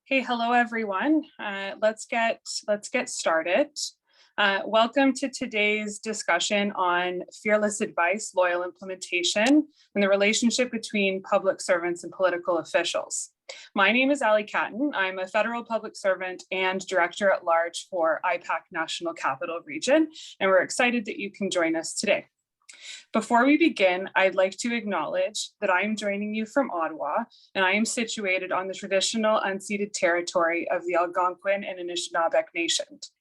Hey, hello everyone. Let's get started. Welcome to today's discussion on fearless advice, loyal implementation, and the relationship between public servants and political officials. My name is Ali Catton. I'm a federal public servant and director at large for IPAC National Capital Region, and we're excited that you can join us today. Before we begin, I'd like to acknowledge that I am joining you from Ottawa, and I am situated on the traditional unceded territory of the Algonquin and Anishinaabe nations.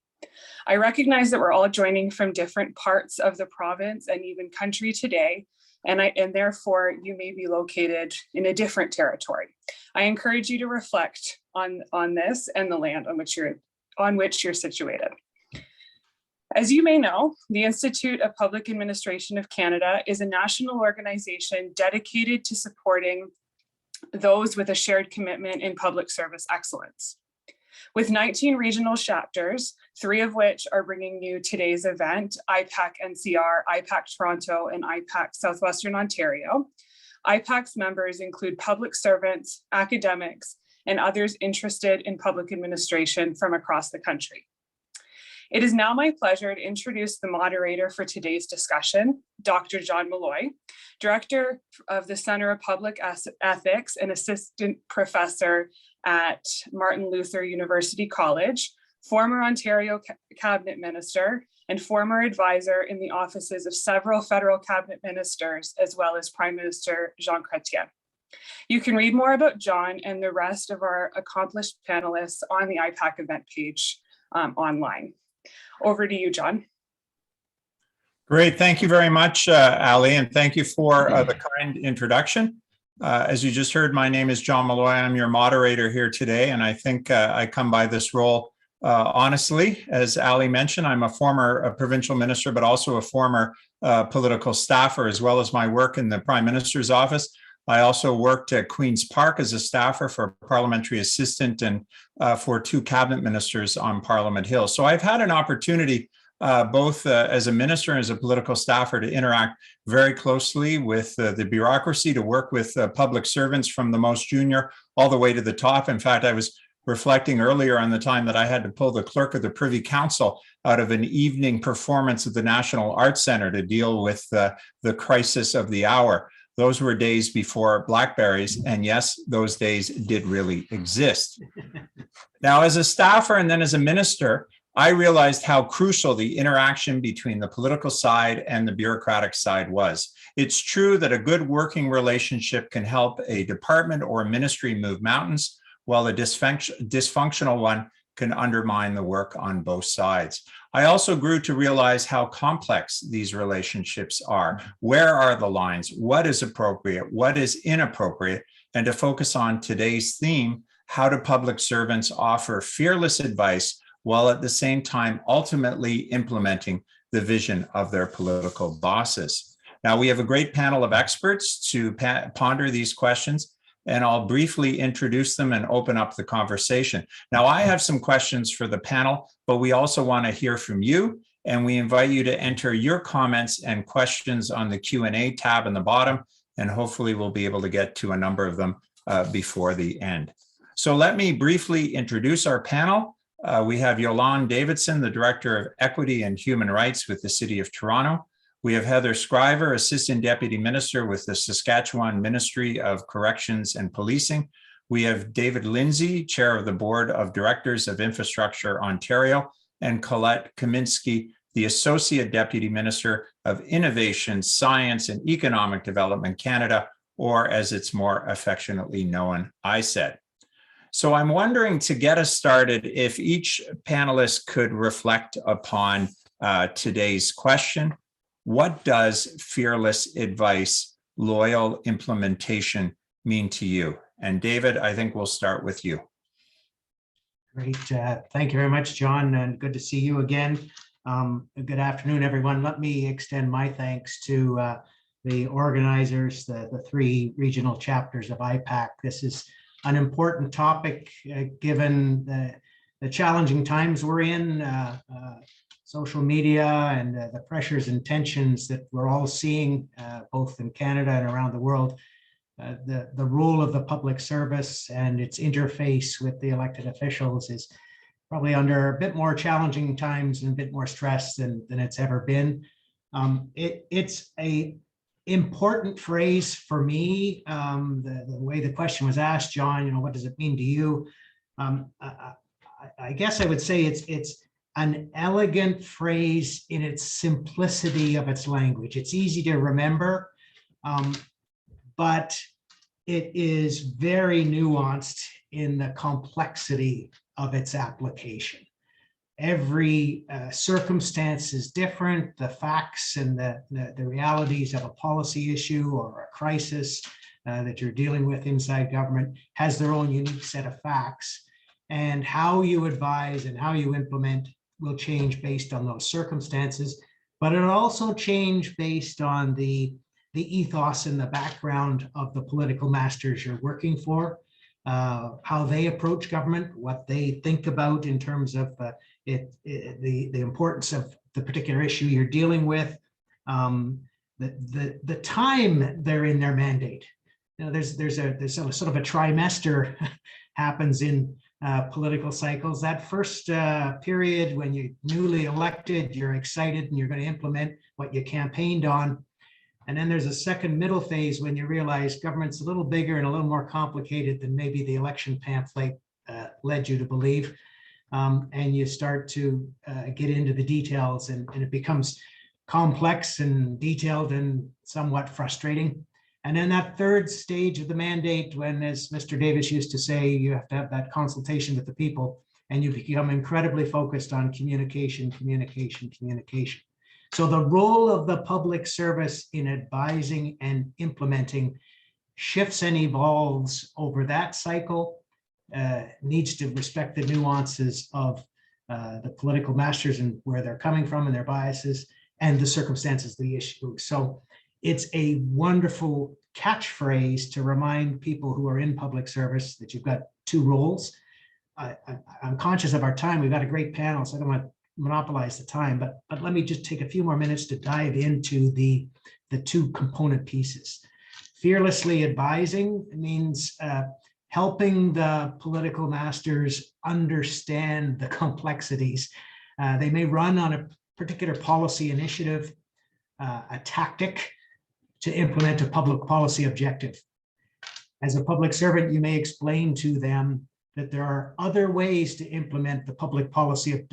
I recognize that we're all joining from different parts of the province and even country today, and therefore you may be located in a different territory. I encourage you to reflect on this and the land on which you're situated. As you may know, the Institute of Public Administration of Canada is a national organization dedicated to supporting those with a shared commitment in public service excellence. With 19 regional chapters, 3 of which are bringing you today's event, IPAC NCR, IPAC Toronto, and IPAC Southwestern Ontario. IPAC's members include public servants, academics, and others interested in public administration from across the country. It is now my pleasure to introduce the moderator for today's discussion, Dr. John Malloy, Director of the Center of Public Ethics and Assistant Professor at Martin Luther University College, former Ontario Cabinet Minister, and former advisor in the offices of several federal cabinet ministers, as well as Prime Minister Jean Chrétien. You can read more about John and the rest of our accomplished panelists on the IPAC event page online. Over to you, John. Great. Thank you very much, Ali, and thank you for the kind introduction. As you just heard, my name is John Malloy. I'm your moderator here today, and I think I come by this role honestly. As Ali mentioned, I'm a former provincial minister, but also a former political staffer, as well as my work in the Prime Minister's office. I also worked at Queen's Park as a staffer for parliamentary assistant and for 2 cabinet ministers on Parliament Hill. So I've had an opportunity both as a minister and as a political staffer to interact very closely with the bureaucracy, to work with public servants from the most junior all the way to the top. In fact, I was reflecting earlier on the time that I had to pull the clerk of the Privy Council out of an evening performance at the National Arts Centre to deal with the crisis of the hour. Those were days before Blackberries, and yes, those days did really exist. Now, as a staffer and then as a minister, I realized how crucial the interaction between the political side and the bureaucratic side was. It's true that a good working relationship can help a department or a ministry move mountains, while a dysfunctional one can undermine the work on both sides. I also grew to realize how complex these relationships are. Where are the lines? What is appropriate? What is inappropriate? And to focus on today's theme, how do public servants offer fearless advice while at the same time ultimately implementing the vision of their political bosses? Now, we have a great panel of experts to ponder these questions, and I'll briefly introduce them and open up the conversation. Now, I have some questions for the panel, but we also want to hear from you, and we invite you to enter your comments and questions on the Q&A tab in the bottom, and hopefully we'll be able to get to a number of them before the end. So let me briefly introduce our panel. We have Yolande Davidson, the Director of Equity and Human Rights with the City of Toronto. We have Heather Scriver, Assistant Deputy Minister with the Saskatchewan Ministry of Corrections and Policing. We have David Lindsay, Chair of the Board of Directors of Infrastructure Ontario, and Colette Kaminsky, the Associate Deputy Minister of Innovation, Science and Economic Development Canada, or as it's more affectionately known, ISED. So I'm wondering, to get us started, if each panelist could reflect upon today's question. What does fearless advice, loyal implementation mean to you? And David, I think we'll start with you. Great. Thank you very much, John, and good to see you again. Good afternoon, everyone. Let me extend my thanks to the organizers, the 3 regional chapters of IPAC. This is an important topic given the challenging times we're in. Social media and the pressures and tensions that we're all seeing both in Canada and around the world. the role of the public service and its interface with the elected officials is probably under a bit more challenging times and a bit more stress than it's ever been. It's a important phrase for me. The way the question was asked, John, what does it mean to you? I guess I would say it's an elegant phrase in its simplicity of its language. It's easy to remember, but it is very nuanced in the complexity of its application. Every circumstance is different. The facts and the realities of a policy issue or a crisis that you're dealing with inside government has their own unique set of facts. And how you advise and how you implement will change based on those circumstances, but it'll also change based on the ethos and the background of the political masters you're working for, how they approach government, what they think about in terms of the importance of the particular issue you're dealing with, the time they're in their mandate. There's sort of a trimester happens in political cycles. That first period when you're newly elected, you're excited and you're going to implement what you campaigned on. And then there's a second middle phase when you realize government's a little bigger and a little more complicated than maybe the election pamphlet led you to believe. And you start to get into the details and it becomes complex and detailed and somewhat frustrating. And then that third stage of the mandate, when, as Mr. Davis used to say, you have to have that consultation with the people and you become incredibly focused on communication. So the role of the public service in advising and implementing shifts and evolves over that cycle, needs to respect the nuances of the political masters and where they're coming from and their biases and the circumstances of the issue. So it's a wonderful catchphrase to remind people who are in public service that you've got two roles. I'm conscious of our time. We've got a great panel, so I don't want to monopolize the time, but let me just take a few more minutes to dive into the two component pieces. Fearlessly advising means helping the political masters understand the complexities. They may run on a particular policy initiative, a tactic to implement a public policy objective. As a public servant, you may explain to them that there are other ways to implement the public policy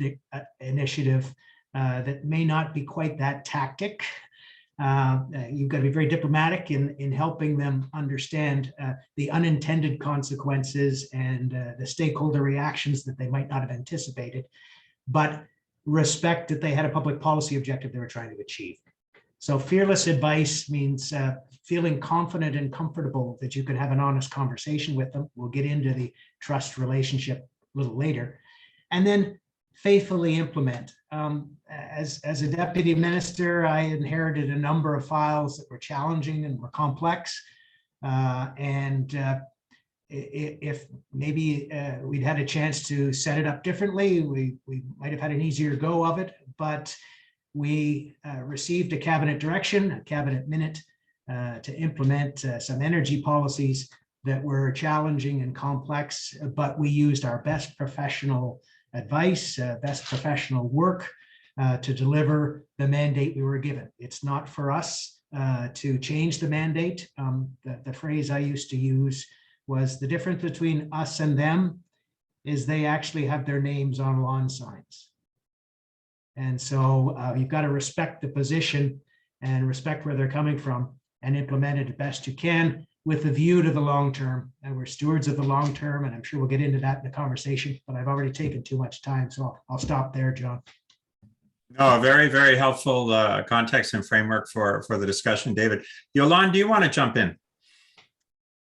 initiative that may not be quite that tactic. You've got to be very diplomatic in helping them understand the unintended consequences and the stakeholder reactions that they might not have anticipated, but respect that they had a public policy objective they were trying to achieve. So fearless advice means feeling confident and comfortable that you can have an honest conversation with them. We'll get into the trust relationship a little later. And then faithfully implement. As a deputy minister, I inherited a number of files that were challenging and were complex. If maybe we'd had a chance to set it up differently, we might have had an easier go of it, but we received a cabinet direction, a cabinet minute to implement some energy policies that were challenging and complex, but we used our best professional advice, best professional work to deliver the mandate we were given. It's not for us to change the mandate. The phrase I used to use was the difference between us and them is they actually have their names on lawn signs. And so you've got to respect the position and respect where they're coming from and implement it as best you can with a view to the long term. And we're stewards of the long term, and I'm sure we'll get into that in the conversation, but I've already taken too much time, so I'll stop there, John. No, very, very helpful context and framework for the discussion, David. Yolande, do you want to jump in?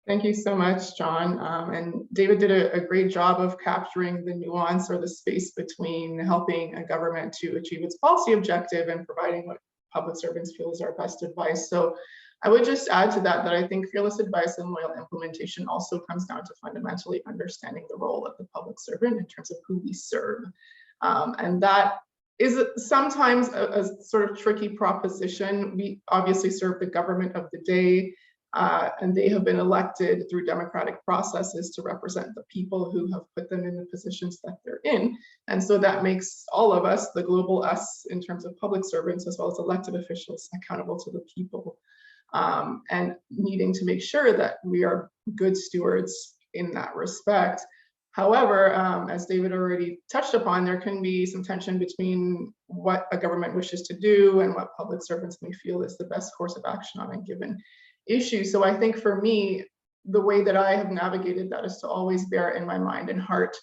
Thank you so much, John. And David did a great job of capturing the nuance or the space between helping a government to achieve its policy objective and providing what public servants feel is our best advice. So I would just add to that I think fearless advice and loyal implementation also comes down to fundamentally understanding the role of the public servant in terms of who we serve. And that is sometimes a sort of tricky proposition. We obviously serve the government of the day. and they have been elected through democratic processes to represent the people who have put them in the positions that they're in. And so that makes all of us, the global us in terms of public servants, as well as elected officials, accountable to the people, and needing to make sure that we are good stewards in that respect. However, as David already touched upon, there can be some tension between what a government wishes to do and what public servants may feel is the best course of action on a given issue. So I think for me, the way that I have navigated that is to always bear in my mind and heart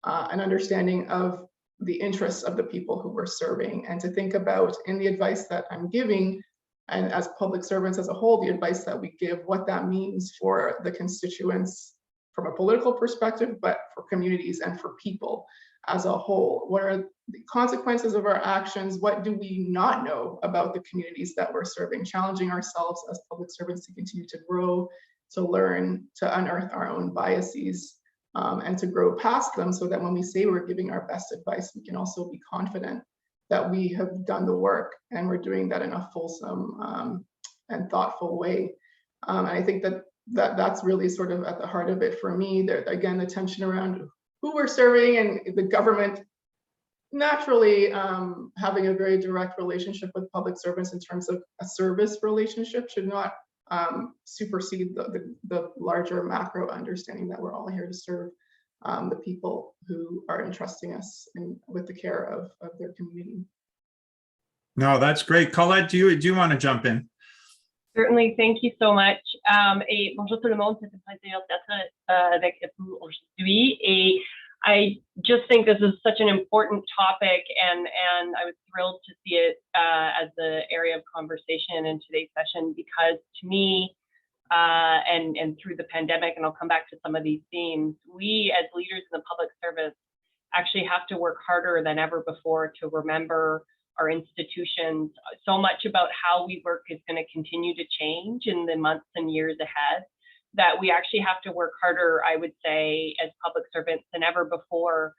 an understanding of the interests of the people who we're serving, and to think about, in the advice that I'm giving, and as public servants as a whole, the advice that we give, what that means for the constituents from a political perspective, but for communities and for people as a whole. What are the consequences of our actions? What do we not know about the communities that we're serving? Challenging ourselves as public servants to continue to grow, to learn, to unearth our own biases, and to grow past them, so that when we say we're giving our best advice, we can also be confident that we have done the work and we're doing that in a fulsome and thoughtful way. And I think that's really sort of at the heart of it for me. That, again, the tension around who we're serving and the government naturally having a very direct relationship with public servants in terms of a service relationship should not supersede the larger macro understanding that we're all here to serve the people who are entrusting us with the care of their community. No, that's great. Colette, do you want to jump in? Certainly, thank you so much. Et bonjour tout le monde, c'est un plaisir d'être avec vous aujourd'hui. Et I just think this is such an important topic, and I was thrilled to see it as the area of conversation in today's session, because to me, and through the pandemic, and I'll come back to some of these themes, we as leaders in the public service actually have to work harder than ever before to remember our institutions. So much about how we work is going to continue to change in the months and years ahead, that we actually have to work harder, I would say, as public servants than ever before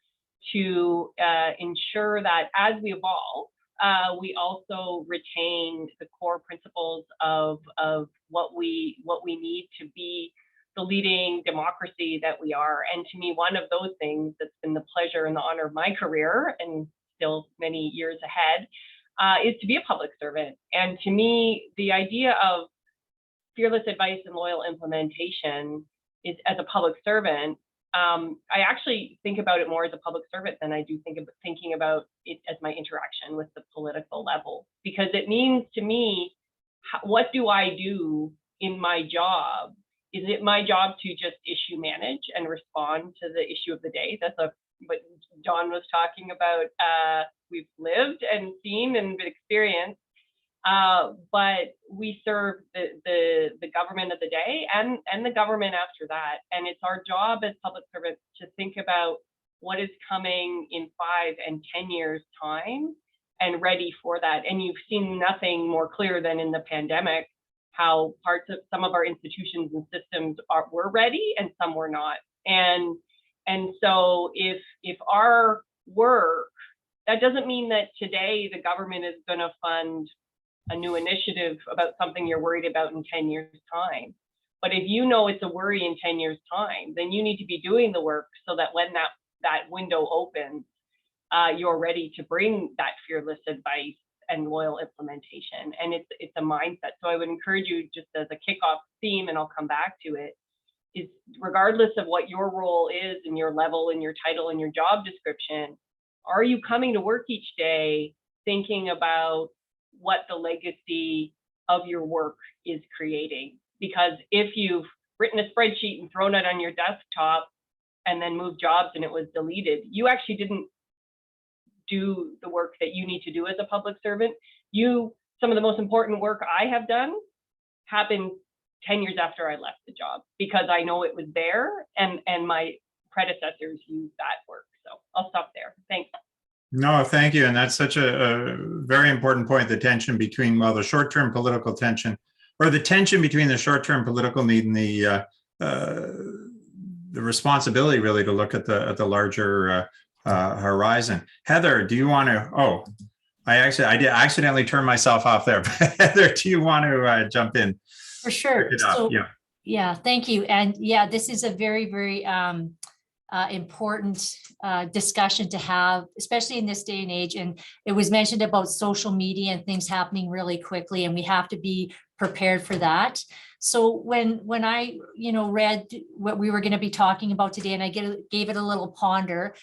to ensure that as we evolve, we also retain the core principles of what we need to be the leading democracy that we are. And to me, one of those things that's been the pleasure and the honor of my career, and still many years ahead, is to be a public servant. And to me, the idea of fearless advice and loyal implementation is, as a public servant, I actually think about it more as a public servant than I do thinking about it as my interaction with the political level, because it means to me, what do I do in my job? Is it my job to just issue manage and respond to the issue of the day? That's what John was talking about. We've lived and seen and experienced, but we serve the government of the day and the government after that. And it's our job as public servants to think about what is coming in 5 and 10 years time and ready for that. And you've seen nothing more clear than in the pandemic, how parts of some of our institutions and systems were ready and some were not. And so if our work, that doesn't mean that today the government is going to fund a new initiative about something you're worried about in 10 years time. But if you know it's a worry in 10 years time, then you need to be doing the work so that when that window opens, you're ready to bring that fearless advice and loyal implementation. And it's a mindset. So I would encourage you, just as a kickoff theme, and I'll come back to it, is regardless of what your role is and your level and your title and your job description, are you coming to work each day thinking about what the legacy of your work is creating? Because if you've written a spreadsheet and thrown it on your desktop and then moved jobs and it was deleted, you actually didn't do the work that you need to do as a public servant. Some of the most important work I have done happened 10 years after I left the job, because I know it was there and my predecessors used that work. So I'll stop there. Thanks. No, thank you. And that's such a very important point, the tension between, well, the short-term political tension, or the tension between the short-term political need and the responsibility really to look at the larger horizon. Heather, do you want to, I did accidentally turn myself off there. Heather, do you want to jump in? For sure. pick it up. So, Yeah. yeah, thank you. And yeah, this is a very, very important discussion to have, especially in this day and age. And it was mentioned about social media and things happening really quickly, and we have to be prepared for that. So when I, read what we were going to be talking about today, and I gave it a little ponder,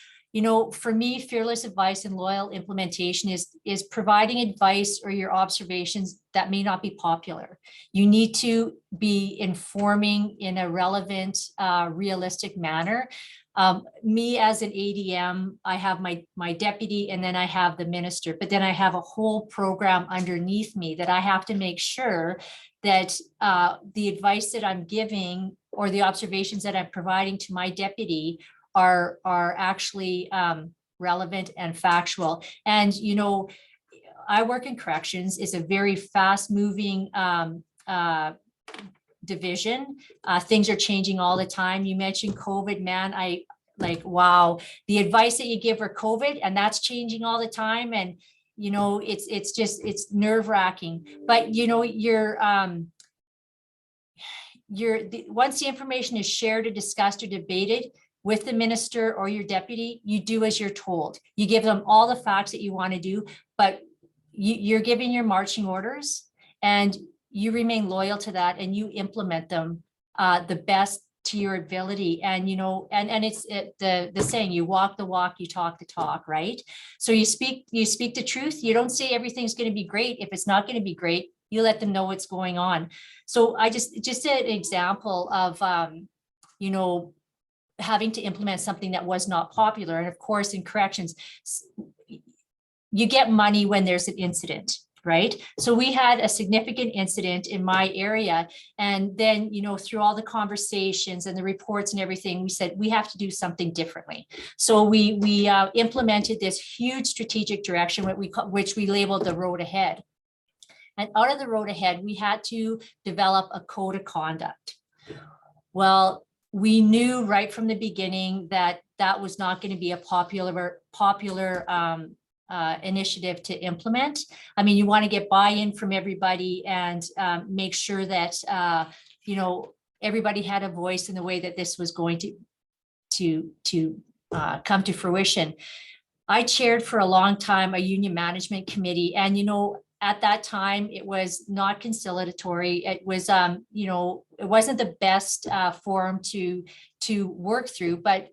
for me, fearless advice and loyal implementation is providing advice or your observations that may not be popular. You need to be informing in a relevant, realistic manner. Me as an ADM, I have my deputy, and then I have the minister, but then I have a whole program underneath me that I have to make sure that the advice that I'm giving or the observations that I'm providing to my deputy are actually relevant and factual. And, I work in corrections. It's a very fast moving division. Things are changing all the time. You mentioned COVID, man. I wow, the advice that you give for COVID, and that's changing all the time. And, it's nerve wracking, but, once the information is shared or discussed or debated with the minister or your deputy, you do as you're told. You give them all the facts that you want to do, but you're giving your marching orders, and you remain loyal to that, and you implement them the best to your ability. And, and it's the saying, you walk the walk, you talk the talk, right? So you speak the truth. You don't say everything's going to be great. If it's not going to be great, you let them know what's going on. So I just an example of, having to implement something that was not popular. And of course, in corrections, you get money when there's an incident, right? So we had a significant incident in my area. And then, through all the conversations and the reports and everything, we said, we have to do something differently. So we implemented this huge strategic direction, which we labeled the road ahead. And out of the road ahead, we had to develop a code of conduct. Well, we knew right from the beginning that that was not going to be a popular initiative to implement. I mean, you want to get buy-in from everybody and make sure that everybody had a voice in the way that this was going to come to fruition. I chaired for a long time a union management committee, and at that time, it was not conciliatory. It was, it wasn't the best forum to work through, but,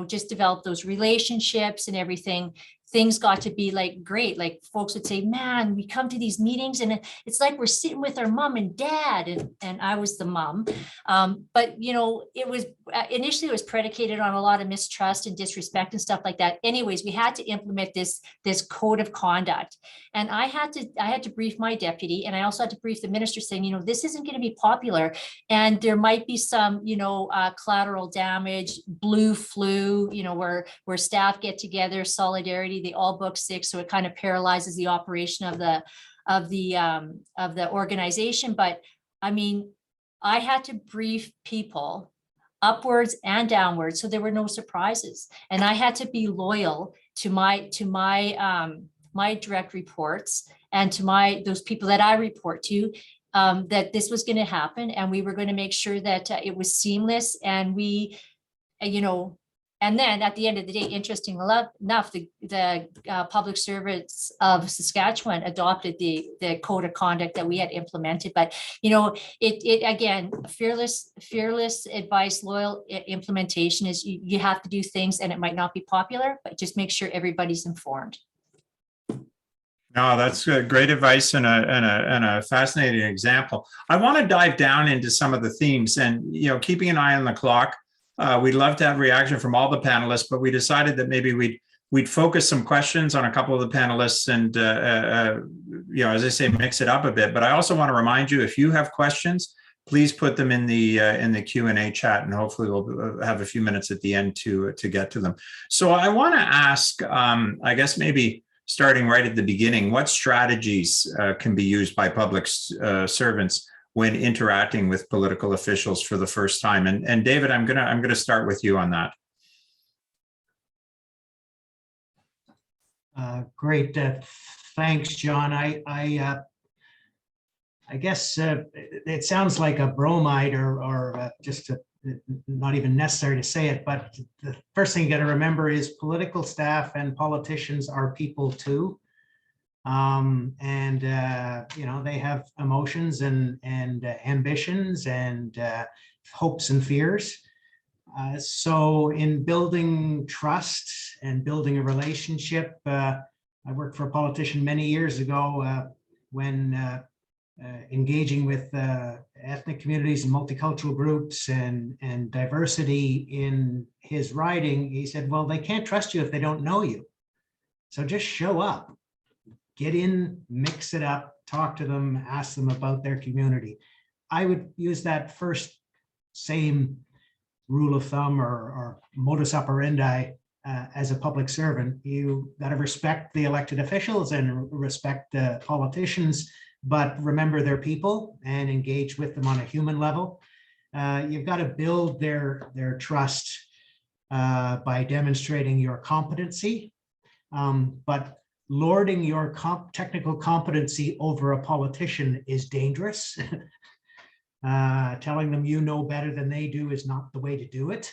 just develop those relationships and everything. Things got to be great. Like folks would say, man, we come to these meetings and it's like we're sitting with our mom and dad, and I was the mom. But it was initially it was predicated on a lot of mistrust and disrespect and stuff like that. Anyways, we had to implement this code of conduct, and I had to brief my deputy, and I also had to brief the minister, saying, this isn't going to be popular, and there might be some collateral damage, blue flu, where staff get together, solidarity. They all book sick, so it kind of paralyzes the operation of the organization. But I mean, I had to brief people upwards and downwards, so there were no surprises, and I had to be loyal to my direct reports and to those people that I report to, that this was going to happen, and we were going to make sure that it was seamless, and we, and then at the end of the day, interestingly enough, the public servants of Saskatchewan adopted the code of conduct that we had implemented. But it again, fearless advice, loyal implementation is you have to do things, and it might not be popular, but just make sure everybody's informed. No, that's great advice and a fascinating example. I want to dive down into some of the themes, and keeping an eye on the clock. We'd love to have reaction from all the panelists, but we decided that maybe we'd focus some questions on a couple of the panelists, and as I say, mix it up a bit. But I also want to remind you, if you have questions, please put them in the Q&A chat, and hopefully we'll have a few minutes at the end to get to them. So I want to ask, I guess maybe starting right at the beginning, what strategies can be used by public servants when interacting with political officials for the first time? And David, I'm gonna start with you on that. Great, thanks, John. I guess it sounds like a bromide or just not even necessary to say it, but the first thing you got to remember is political staff and politicians are people too. You know, they have emotions and ambitions and hopes and fears. So in building trust and building a relationship, I worked for a politician many years ago when engaging with ethnic communities and multicultural groups and diversity in his riding. He said, well, they can't trust you if they don't know you. So just show up, get in, mix it up, talk to them, ask them about their community. I would use that first same rule of thumb or modus operandi as a public servant. You got to respect the elected officials and respect the politicians, but remember they're people and engage with them on a human level. You've got to build their trust by demonstrating your competency, but lording your technical competency over a politician is dangerous. Telling them you know better than they do is not the way to do it.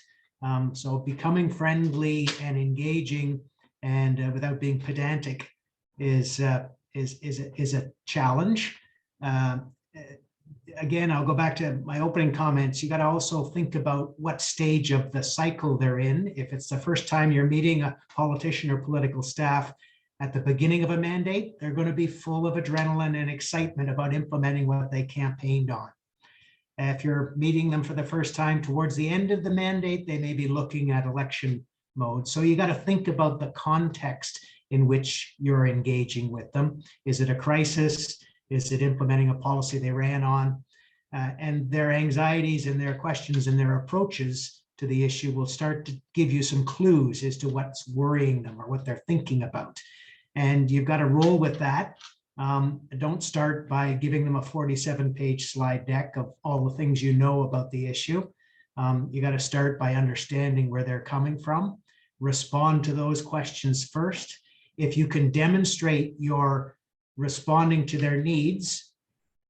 So becoming friendly and engaging and without being pedantic is a challenge. Again, I'll go back to my opening comments. You got to also think about what stage of the cycle they're in. If it's the first time you're meeting a politician or political staff at the beginning of a mandate, they're going to be full of adrenaline and excitement about implementing what they campaigned on. If you're meeting them for the first time towards the end of the mandate, they may be looking at election mode. So you got to think about the context in which you're engaging with them. Is it a crisis? Is it implementing a policy they ran on? And their anxieties and their questions and their approaches to the issue will start to give you some clues as to what's worrying them or what they're thinking about. And you've got to roll with that. Don't start by giving them a 47-page slide deck of all the things you know about the issue. You got to start by understanding where they're coming from. Respond to those questions first. If you can demonstrate you're responding to their needs,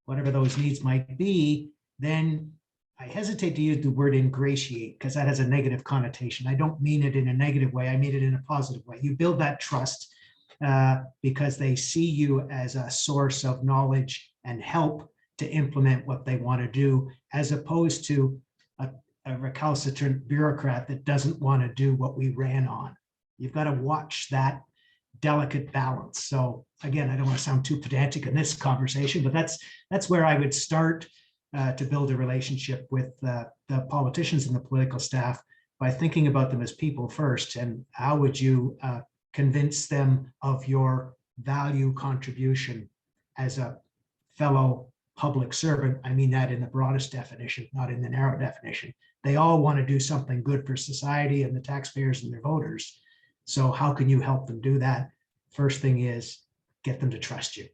whatever those needs might be, then I hesitate to use the word ingratiate because that has a negative connotation. I don't mean it in a negative way. I mean it in a positive way. You build that trust because they see you as a source of knowledge and help to implement what they want to do, as opposed to a recalcitrant bureaucrat that doesn't want to do what we ran on. You've got to watch that delicate balance. So again, I don't want to sound too pedantic in this conversation, but that's where I would start to build a relationship with the politicians and the political staff, by thinking about them as people first. And how would you convince them of your value contribution as a fellow public servant? I mean that in the broadest definition, not in the narrow definition. They all want to do something good for society and the taxpayers and their voters. So how can you help them do that? First thing is get them to trust you.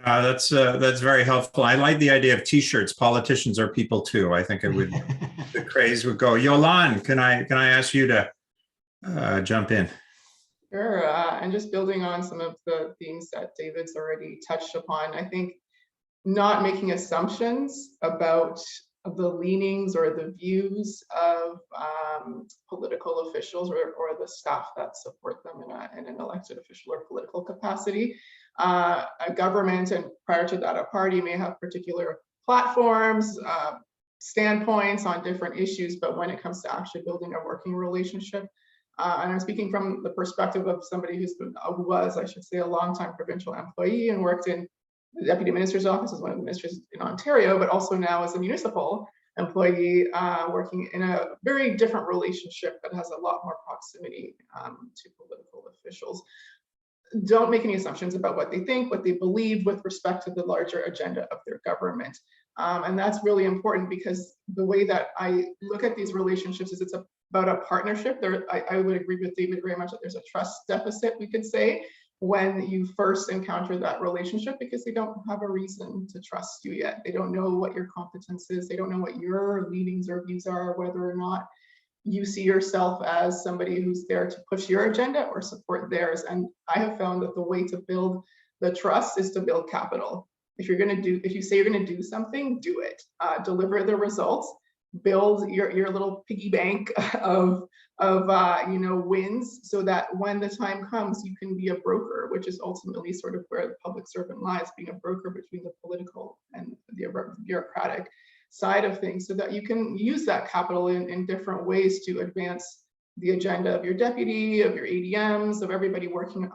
That's very helpful. I like the idea of T-shirts. Politicians are people too. I think it would the craze would go. Yolande, can I ask you to jump in? Sure, and just building on some of the themes that David's already touched upon, I think not making assumptions about the leanings or the views of political officials or the staff that support them in an elected official or political capacity. A government, and prior to that, a party may have particular platforms, standpoints on different issues, but when it comes to actually building a working relationship, and I'm speaking from the perspective of somebody who was, I should say, a longtime provincial employee and worked in the Deputy Minister's office as one of the ministers in Ontario, but also now as a municipal employee working in a very different relationship that has a lot more proximity to political officials. Don't make any assumptions about what they think, what they believe with respect to the larger agenda of their government. And that's really important, because the way that I look at these relationships is it's about a partnership. I would agree with David very much that there's a trust deficit, we could say, when you first encounter that relationship, because they don't have a reason to trust you yet. They don't know what your competence is. They don't know what your leanings or views are, whether or not you see yourself as somebody who's there to push your agenda or support theirs. And I have found that the way to build the trust is to build capital. If you say you're going to do something, do it. Deliver the results. Build your little piggy bank of wins, so that when the time comes, you can be a broker, which is ultimately sort of where the public servant lies, being a broker between the political and the bureaucratic side of things, so that you can use that capital in different ways to advance the agenda of your deputy, of your ADMs, of everybody working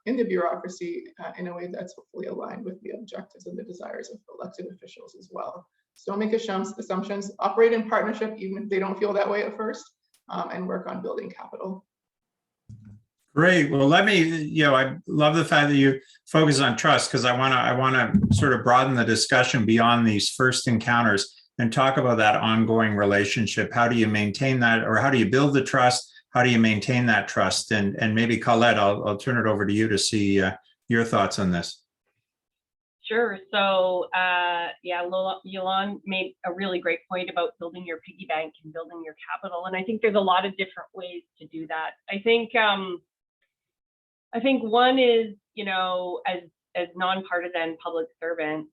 in the bureaucracy in a way that's hopefully aligned with the objectives and the desires of elected officials as well. So don't make assumptions, operate in partnership, even if they don't feel that way at first, and work on building capital. Great. Well, let me, I love the fact that you focus on trust, because I want to sort of broaden the discussion beyond these first encounters and talk about that ongoing relationship. How do you maintain that, or how do you build the trust? How do you maintain that trust? And maybe Colette, I'll turn it over to you to see your thoughts on this. Sure. So Yolande made a really great point about building your piggy bank and building your capital. And I think there's a lot of different ways to do that. I think one is, as nonpartisan public servants,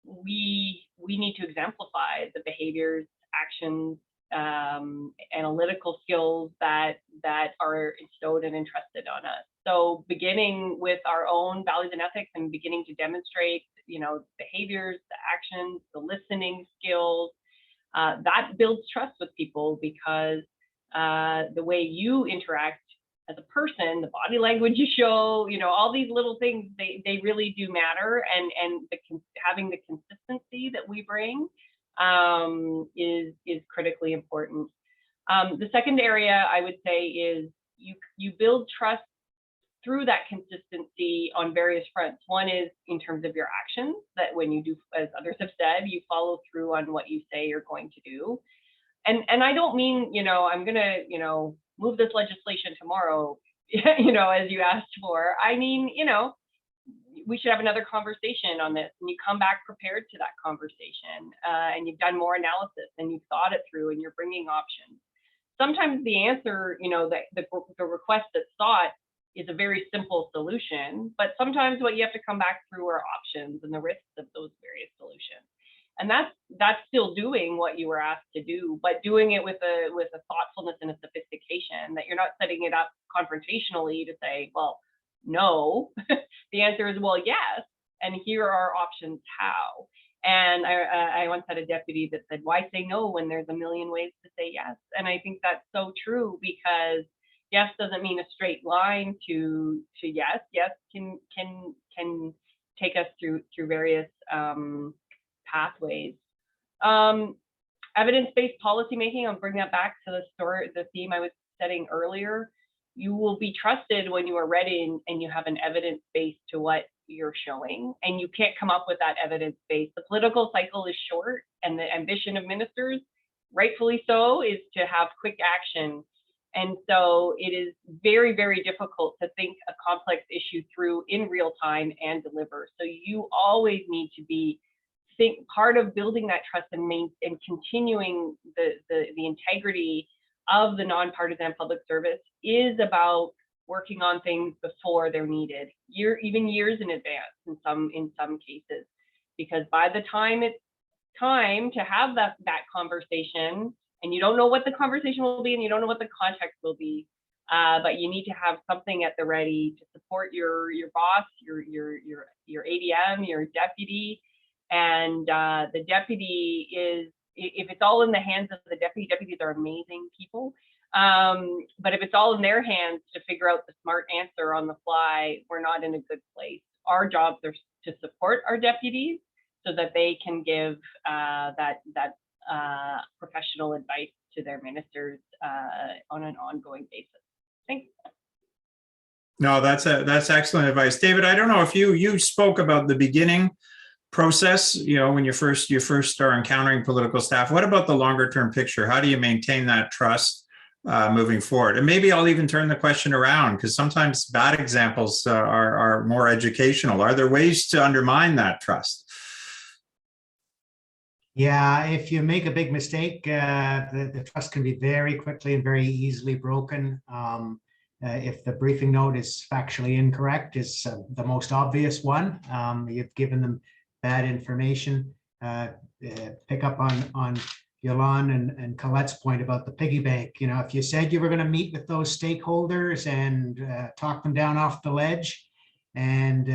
we need to exemplify the behaviors, actions, analytical skills that are bestowed and entrusted on us. So beginning with our own values and ethics and beginning to demonstrate, behaviors, the actions, the listening skills, that builds trust with people, because the way you interact as a person, the body language you show, all these little things, they really do matter. And having the consistency that we bring is critically important. The second area I would say is you build trust through that consistency on various fronts. One is in terms of your actions, that when you do, as others have said, you follow through on what you say you're going to do. And I don't mean, I'm gonna, move this legislation tomorrow, as you asked for. I mean, we should have another conversation on this, and you come back prepared to that conversation, and you've done more analysis and you've thought it through and you're bringing options. Sometimes the answer, the request that's sought is a very simple solution, but sometimes what you have to come back through are options and the risks of those various solutions. And that's still doing what you were asked to do, but doing it with a thoughtfulness and a sophistication, that you're not setting it up confrontationally to say, well, no. The answer is, well, yes, and here are options how. And I once had a deputy that said, why say no when there's a million ways to say yes? And I think that's so true, because yes doesn't mean a straight line to yes. Yes can take us through various pathways. Evidence-based policymaking, I'll bring that back to the theme I was setting earlier. You will be trusted when you are ready and you have an evidence base to what you're showing, and you can't come up with that evidence base. The political cycle is short, and the ambition of ministers, rightfully so, is to have quick action. And so it is very, very difficult to think a complex issue through in real time and deliver. So you always need to be part of building that trust and continuing the integrity of the nonpartisan public service is about working on things before they're needed, even years in advance in some cases, because by the time it's time to have that conversation, and you don't know what the conversation will be and you don't know what the context will be, but you need to have something at the ready to support your boss, your ADM, your deputy. And the deputy is, if it's all in the hands of the deputies are amazing people. But if it's all in their hands to figure out the smart answer on the fly, we're not in a good place. Our jobs are to support our deputies so that they can give that professional advice to their ministers on an ongoing basis. Thanks. No, that's excellent advice. David, I don't know if you spoke about the beginning process, when you first are encountering political staff. What about the longer term picture? How do you maintain that trust moving forward? And maybe I'll even turn the question around, because sometimes bad examples are more educational. Are there ways to undermine that trust? Yeah, if you make a big mistake, the trust can be very quickly and very easily broken. If the briefing note is factually incorrect, is the most obvious one. You've given them bad information. Pick up on Yolande and Colette's point about the piggy bank. You know, if you said you were going to meet with those stakeholders and talk them down off the ledge, and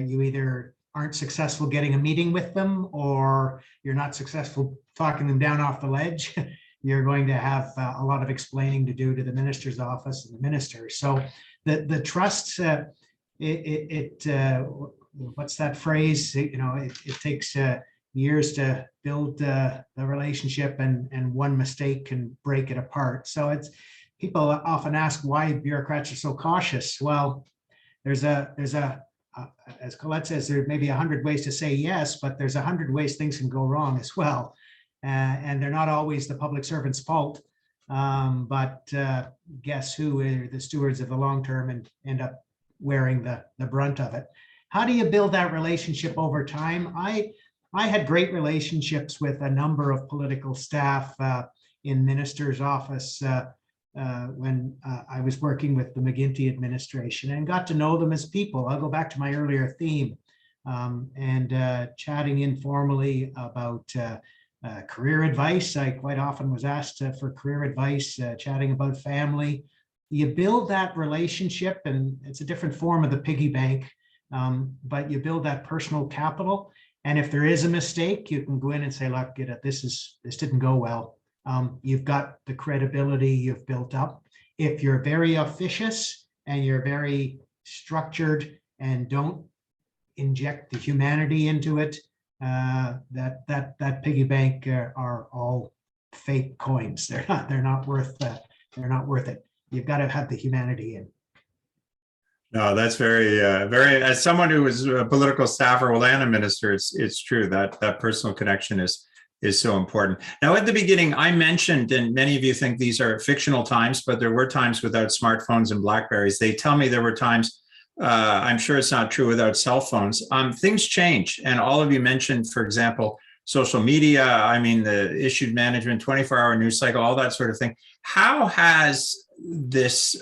you either aren't successful getting a meeting with them or you're not successful talking them down off the ledge, you're going to have a lot of explaining to do to the minister's office and the minister. So the trust, what's that phrase? You know, it takes years to build the relationship, and one mistake can break it apart. So it's, people often ask why bureaucrats are so cautious. Well, there's as Colette says, there may be 100 ways to say yes, but there's 100 ways things can go wrong as well. And they're not always the public servant's fault. But guess who are the stewards of the long term and end up wearing the brunt of it. How do you build that relationship over time? I had great relationships with a number of political staff in minister's office when I was working with the McGuinty administration, and got to know them as people. I'll go back to my earlier theme, and chatting informally about career advice. I quite often was asked for career advice, chatting about family. You build that relationship, and it's a different form of the piggy bank, but you build that personal capital. And if there is a mistake, you can go in and say, look, this didn't go well. You've got the credibility you've built up. If you're very officious and you're very structured and don't inject the humanity into it, that piggy bank are all fake coins. They're not worth it. You've got to have the humanity in. No, that's very, as someone who was a political staffer and a minister, it's true that that personal connection is so important. Now, at the beginning, I mentioned, and many of you think these are fictional times, but there were times without smartphones and Blackberries. They tell me there were times, I'm sure it's not true without cell phones. Things change. And all of you mentioned, for example, social media, I mean, the issued management, 24-hour news cycle, all that sort of thing. How has this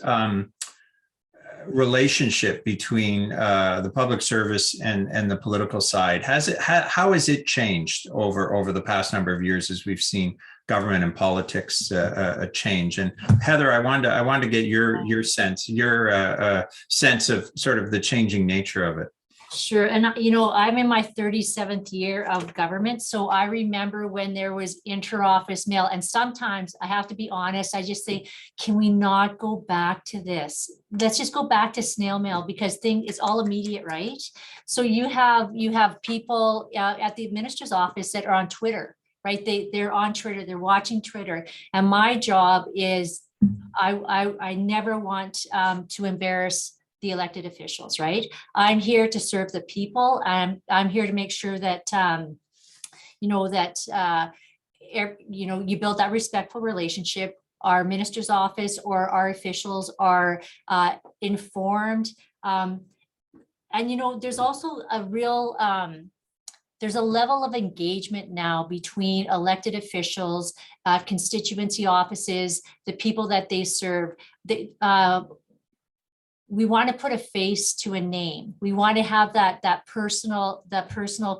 relationship between the public service and the political side, how has it changed over the past number of years as we've seen government and politics change? And Heather, I wanted to get your sense of sort of the changing nature of it. Sure. And, you know, I'm in my 37th year of government. So I remember when there was inter-office mail, and sometimes I have to be honest, I just say, can we not go back to this? Let's just go back to snail mail, because it's all immediate, right? So you have people at the minister's office that are on Twitter, right? They're on Twitter, they're watching Twitter. And my job is, I never want to embarrass the elected officials, right? I'm here to serve the people. I'm here to make sure that, you build that respectful relationship. Our minister's office or our officials are informed. And, there's also a real, there's a level of engagement now between elected officials, constituency offices, the people that they serve. We want to put a face to a name. We want to have that personal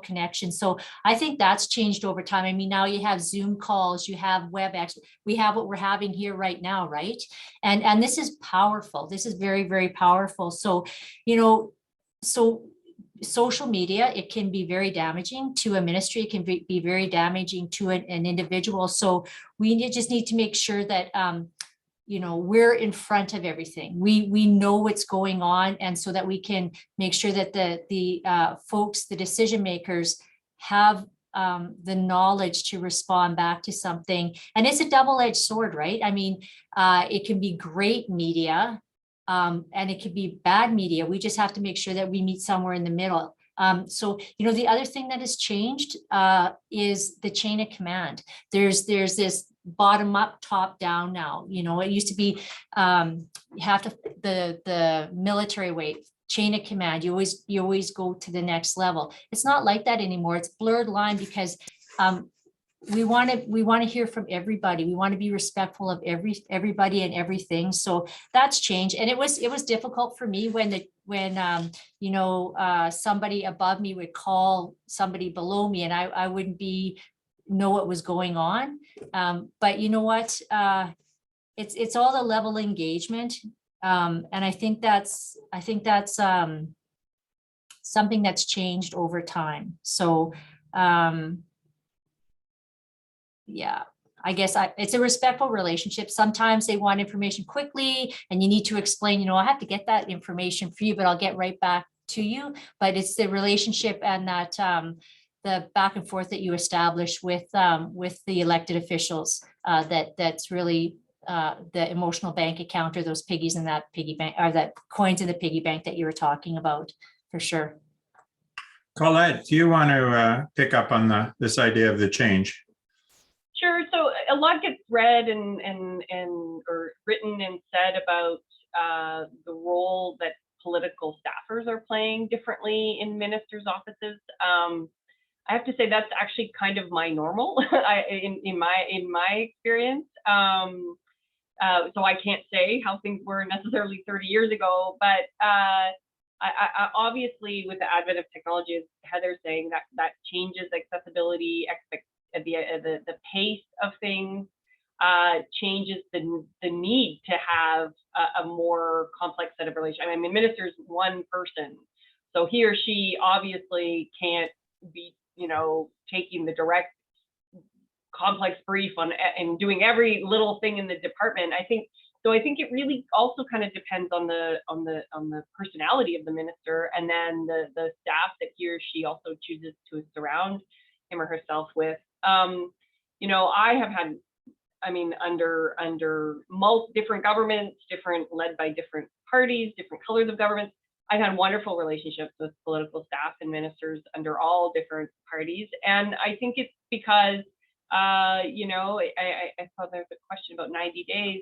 connection. So I think that's changed over time. I mean, now you have Zoom calls, you have WebEx, we have what we're having here right now, right? And this is powerful. This is very, very powerful. So, social media, it can be very damaging to a ministry. It can be very damaging to an individual. So we just need to make sure that we're in front of everything. We know what's going on, and so that we can make sure that the folks, the decision makers, have the knowledge to respond back to something. And it's a double-edged sword, right? I mean, it can be great media, and it could be bad media. We just have to make sure that we meet somewhere in the middle. So, the other thing that has changed is the chain of command. There's this bottom up, top down now. It used to be you have to the military way, chain of command. You always go to the next level. It's not like that anymore. It's blurred line, because we want to hear from everybody. We want to be respectful of everybody and everything. So that's changed. And it was difficult for me when somebody above me would call somebody below me, and I wouldn't know what was going on. But you know what? It's all the level engagement. And I think that's something that's changed over time. So yeah, I guess it's a respectful relationship. Sometimes they want information quickly and you need to explain, I have to get that information for you, but I'll get right back to you. But it's the relationship and that the back and forth that you establish with the elected officials that's really the emotional bank account, or those piggies in that piggy bank, or that coins in the piggy bank that you were talking about, for sure. Colette, do you want to pick up on this idea of the change? Sure. So a lot gets read and or written and said about the role that political staffers are playing differently in ministers' offices. I have to say that's actually kind of my normal in my experience. So I can't say how things were necessarily 30 years ago, but I obviously with the advent of technology, as Heather's saying, that changes accessibility, the pace of things, changes the need to have a more complex set of relations. I mean, minister's one person, so he or she obviously can't be, taking the direct complex brief on and doing every little thing in the department. I think it really also kind of depends on the personality of the minister, and then the staff that he or she also chooses to surround him or herself with. I have had, under most different governments, led by different parties, different colors of governments, I've had wonderful relationships with political staff and ministers under all different parties. And I think it's because, I thought there was a question about 90 days,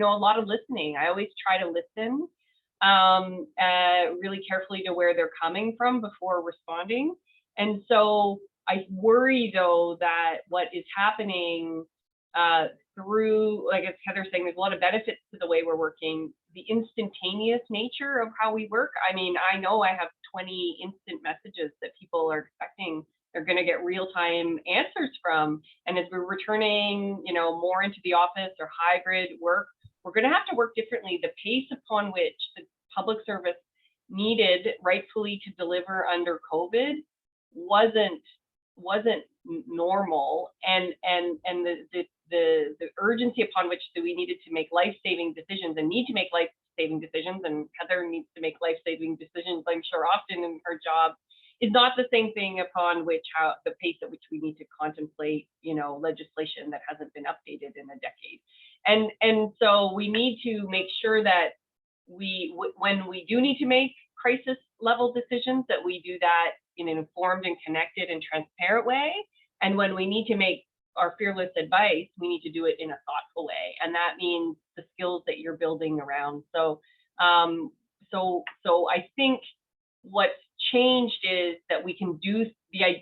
a lot of listening. I always try to listen really carefully to where they're coming from before responding. And so I worry, though, that what is happening through, like as Heather's saying, there's a lot of benefits to the way we're working. The instantaneous nature of how we work. I mean, I know I have 20 instant messages that people are expecting they're going to get real-time answers from. And as we're returning, more into the office or hybrid work, we're going to have to work differently. The pace upon which the public service needed rightfully to deliver under COVID wasn't normal, and the urgency upon which we needed to make life-saving decisions and need to make life-saving decisions, and Heather needs to make life-saving decisions, I'm sure, often in her job, is not the same thing upon which the pace at which we need to contemplate, legislation that hasn't been updated in a decade. And so we need to make sure that when we do need to make crisis level decisions, that we do that in an informed and connected and transparent way. And when we need to make our fearless advice, we need to do it in a thoughtful way. And that means the skills that you're building around. So I think what's changed is that we can do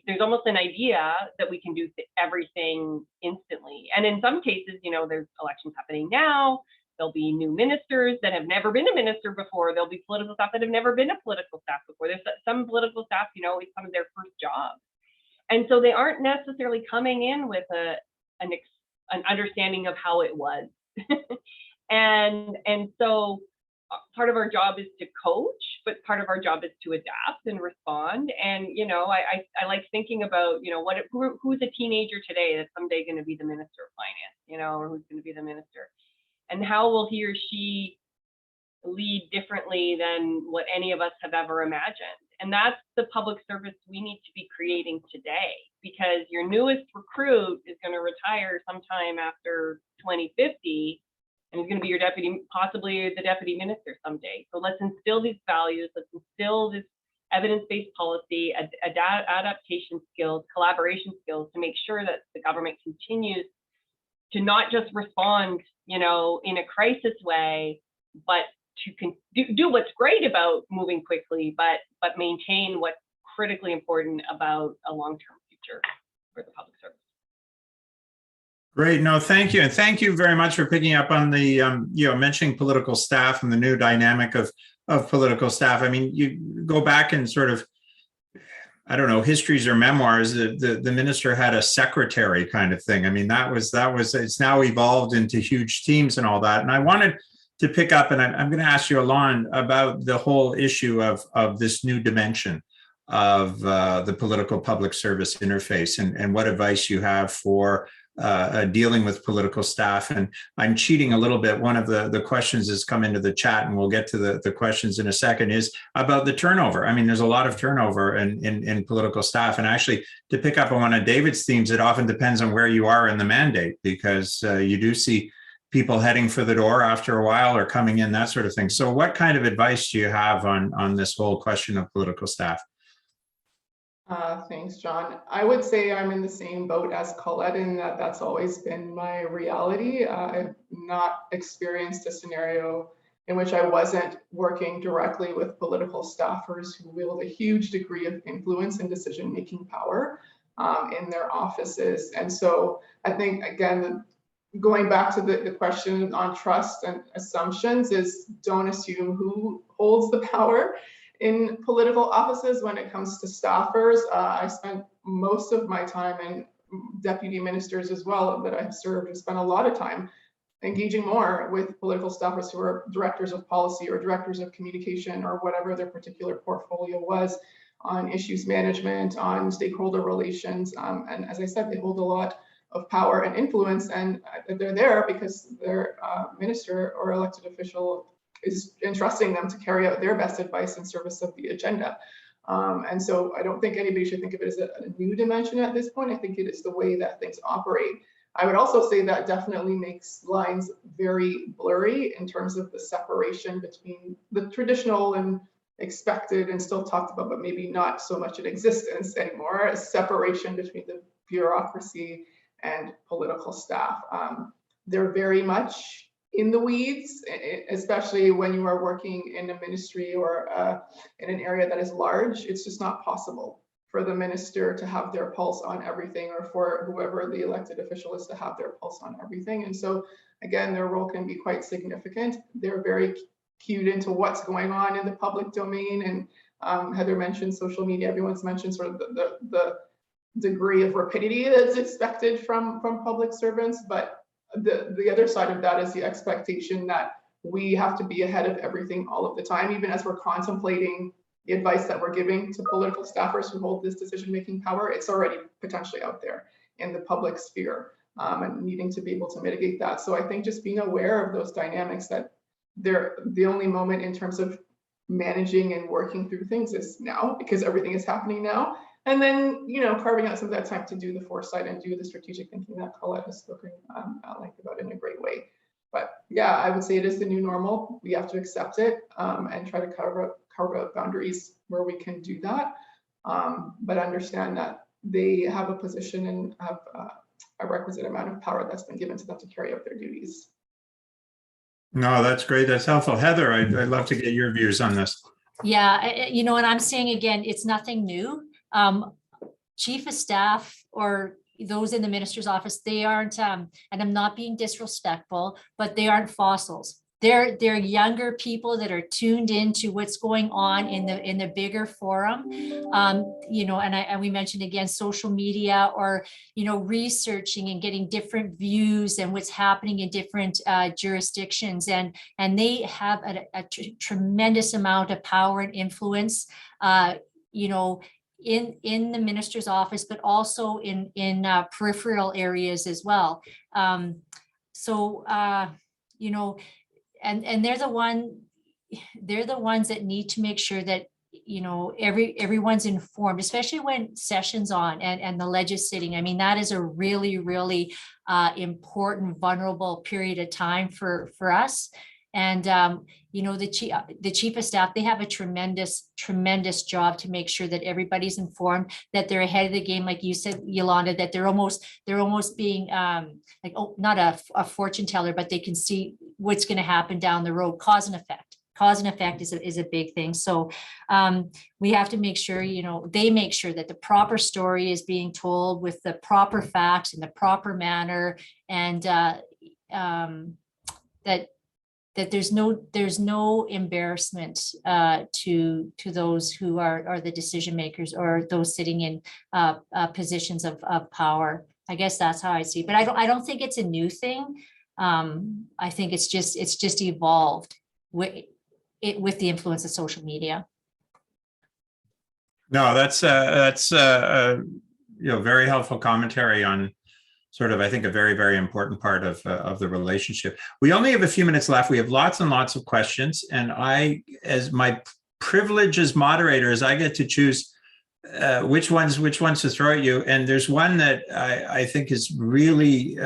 there's almost an idea that we can do everything instantly. And in some cases, there's elections happening now. There'll be new ministers that have never been a minister before. There'll be political staff that have never been a political staff before. There's some political staff, it's some of their first job. And so they aren't necessarily coming in with an understanding of how it was. and so part of our job is to coach, but part of our job is to adapt and respond. And, I like thinking about, who's a teenager today that's someday going to be the minister of finance, or who's going to be the minister. And how will he or she lead differently than what any of us have ever imagined? And that's the public service we need to be creating today, because your newest recruit is going to retire sometime after 2050, and he's going to be your deputy, possibly the deputy minister someday. So let's instill these values, let's instill this evidence-based policy, adaptation skills, collaboration skills, to make sure that the government continues to not just respond, in a crisis way, but to do what's great about moving quickly, but maintain what's critically important about a long-term future for the public service. Great. No, thank you. And thank you very much for picking up on the, mentioning political staff and the new dynamic of political staff. I mean, you go back and sort of, I don't know, histories or memoirs, the minister had a secretary kind of thing. I mean, that was, it's now evolved into huge teams and all that. And I wanted to pick up, and I'm going to ask you, Alon, about the whole issue of this new dimension of the political public service interface and what advice you have for dealing with political staff. And I'm cheating a little bit. One of the questions has come into the chat, and we'll get to the questions in a second, is about the turnover. I mean, there's a lot of turnover in political staff. And actually, to pick up on one of David's themes, it often depends on where you are in the mandate, because you do see people heading for the door after a while or coming in, that sort of thing. So what kind of advice do you have on this whole question of political staff? Thanks, John. I would say I'm in the same boat as Colette in that that's always been my reality. I've not experienced a scenario in which I wasn't working directly with political staffers who wield a huge degree of influence and decision-making power in their offices. And so I think, again, going back to the question on trust and assumptions is don't assume who holds the power in political offices when it comes to staffers. I spent most of my time, and deputy ministers as well that I've served, have spent a lot of time engaging more with political staffers who are directors of policy or directors of communication or whatever their particular portfolio was, on issues management, on stakeholder relations. And as I said, they hold a lot of power and influence, and they're there because their minister or elected official is entrusting them to carry out their best advice in service of the agenda. And so I don't think anybody should think of it as a new dimension at this point. I think it is the way that things operate. I would also say that definitely makes lines very blurry in terms of the separation between the traditional and expected and still talked about, but maybe not so much in existence anymore, a separation between the bureaucracy and political staff. They're very much in the weeds, especially when you are working in a ministry or in an area that is large. It's just not possible for the minister to have their pulse on everything, or for whoever the elected official is to have their pulse on everything. And so again, their role can be quite significant. They're very cued into what's going on in the public domain. And Heather mentioned social media. Everyone's mentioned sort of the degree of rapidity that's expected from public servants, but the other side of that is the expectation that we have to be ahead of everything all of the time, even as we're contemplating the advice that we're giving to political staffers who hold this decision-making power. It's already potentially out there in the public sphere, and needing to be able to mitigate that. So I think just being aware of those dynamics, that they're the only moment in terms of managing and working through things is now, because everything is happening now. And then, carving out some of that time to do the foresight and do the strategic thinking that Colette has spoken at length about in a great way. But yeah, I would say it is the new normal. We have to accept it and try to carve out boundaries where we can do that. But understand that they have a position and have a requisite amount of power that's been given to them to carry out their duties. No, that's great. That's helpful. Heather, I'd love to get your views on this. Yeah, and I'm saying again, it's nothing new. Chief of staff or those in the minister's office, they aren't, and I'm not being disrespectful, but they aren't fossils. They're younger people that are tuned into what's going on in the bigger forum. And we mentioned again social media, or researching and getting different views and what's happening in different jurisdictions, and they have a tremendous amount of power and influence. In the minister's office, but also in peripheral areas as well. And they're the ones that need to make sure that everyone's informed, especially when session's on and the legislating. I mean, that is a really, really important, vulnerable period of time for us. And the chief of staff, they have a tremendous job to make sure that everybody's informed, that they're ahead of the game, like you said, Yolanda, that they're almost being not a fortune teller, but they can see what's going to happen down the road, cause and effect. cause and effect is a big thing. So we have to make sure, they make sure that the proper story is being told with the proper facts in the proper manner, and that there's no embarrassment to those who are the decision makers or those sitting in positions of power. I guess that's how I see it. But I don't think it's a new thing. I think it's just evolved with the influence of social media. No, that's very helpful commentary on sort of, I think, a very, very important part of the relationship. We only have a few minutes left. We have lots and lots of questions, and as my privilege as moderator, is I get to choose which ones to throw at you. And there's one that I think is really,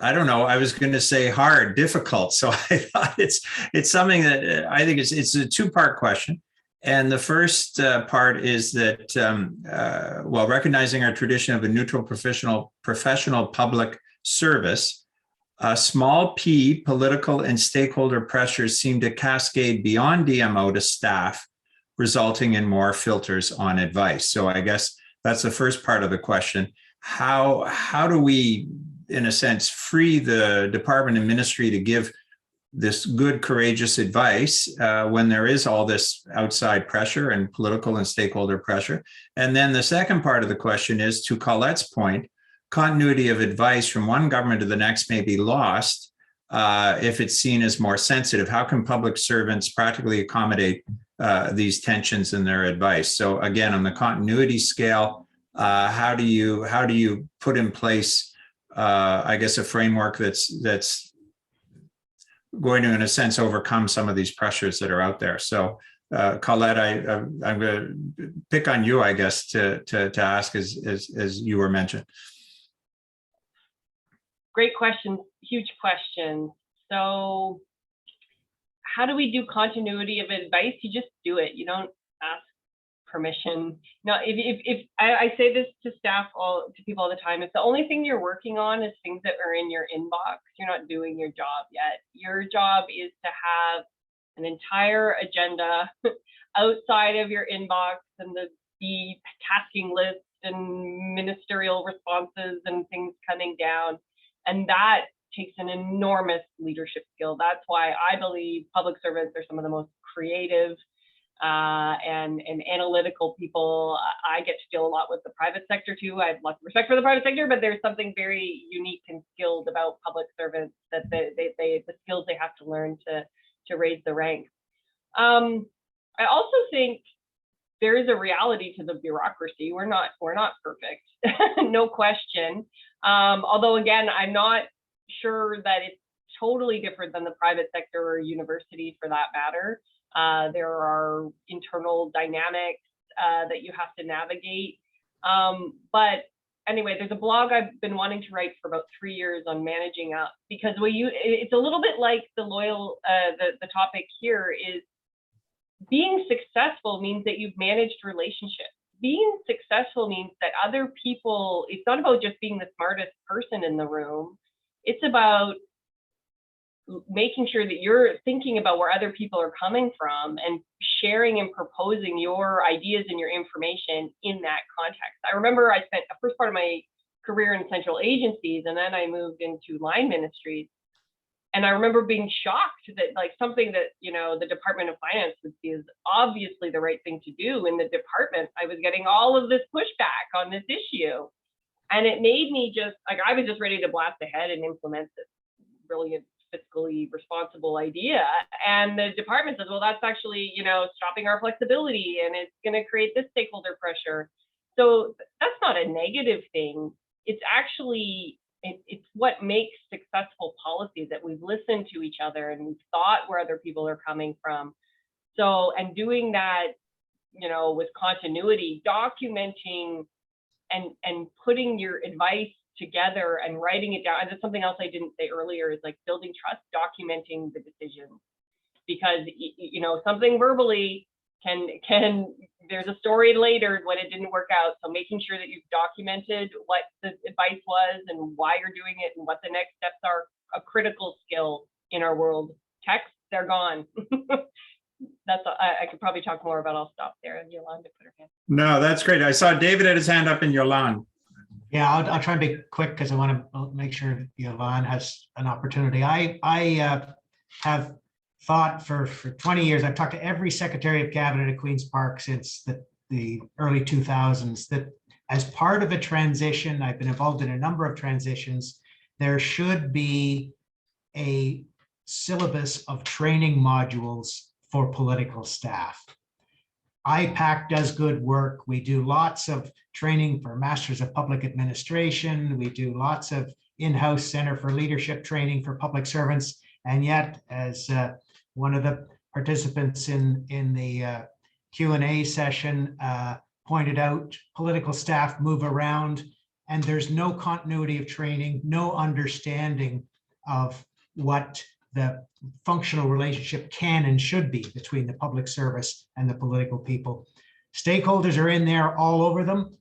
I don't know, I was going to say hard, difficult. So I thought it's something that I think it's a two-part question. And the first part is that, while recognizing our tradition of a neutral professional public service, small p political and stakeholder pressures seem to cascade beyond DMO to staff, resulting in more filters on advice. So I guess that's the first part of the question. How do we, in a sense, free the department and ministry to give this good, courageous advice when there is all this outside pressure and political and stakeholder pressure? And then the second part of the question is, to Colette's point, continuity of advice from one government to the next may be lost if it's seen as more sensitive. How can public servants practically accommodate these tensions in their advice? So again, on the continuity scale, how do you put in place, I guess, a framework that's going to, in a sense, overcome some of these pressures that are out there? So Colette, I'm going to pick on you, I guess, to ask as you were mentioned. Great question, huge question. So how do we do continuity of advice? You just do it. You don't ask permission. Now, if I say this to staff, to people all the time, if the only thing you're working on is things that are in your inbox, you're not doing your job yet. Your job is to have an entire agenda outside of your inbox and the tasking list and ministerial responses and things coming down. And that takes an enormous leadership skill. That's why I believe public servants are some of the most creative and analytical people. I get to deal a lot with the private sector too. I have lots of respect for the private sector, but there's something very unique and skilled about public servants, that the skills they have to learn to raise the ranks. I also think there is a reality to the bureaucracy. We're not perfect, no question. Although again, I'm not sure that it's totally different than the private sector or university for that matter. There are internal dynamics that you have to navigate. But anyway, there's a blog I've been wanting to write for about 3 years on managing up, because it's a little bit like the topic here is being successful means that you've managed relationships. Being successful means that other people, it's not about just being the smartest person in the room. It's about making sure that you're thinking about where other people are coming from and sharing and proposing your ideas and your information in that context. I remember I spent the first part of my career in central agencies, and then I moved into line ministries. And I remember being shocked that like something that, the Department of Finance would see is obviously the right thing to do in the department, I was getting all of this pushback on this issue. And it made me just like, I was just ready to blast ahead and implement this brilliant fiscally responsible idea. And the department says, well, that's actually, stopping our flexibility, and it's going to create this stakeholder pressure. So that's not a negative thing. It's actually, it's what makes successful policies, that we've listened to each other and we've thought where other people are coming from. So, and doing that, with continuity, documenting and putting your advice together and writing it down. And that's something else I didn't say earlier, is like building trust, documenting the decisions, because something verbally can there's a story later when it didn't work out. So making sure that you've documented what the advice was and why you're doing it and what the next steps are, a critical skill in our world. Text they're gone. That's I could probably talk more, but I'll stop there. And Yolanda put her hand. No, that's great. I saw David had his hand up and Yolanda. Yeah, I'll try and be quick because I want to make sure Yolanda has an opportunity. I have thought for 20 years, I've talked to every Secretary of Cabinet at Queen's Park since the early 2000s, that as part of a transition, I've been involved in a number of transitions, there should be a syllabus of training modules for political staff. IPAC does good work. We do lots of training for Masters of Public Administration. We do lots of in-house Center for Leadership training for public servants. And yet, as one of the participants in the Q&A session pointed out, political staff move around and there's no continuity of training, no understanding of what the functional relationship can and should be between the public service and the political people. Stakeholders are in there all over them,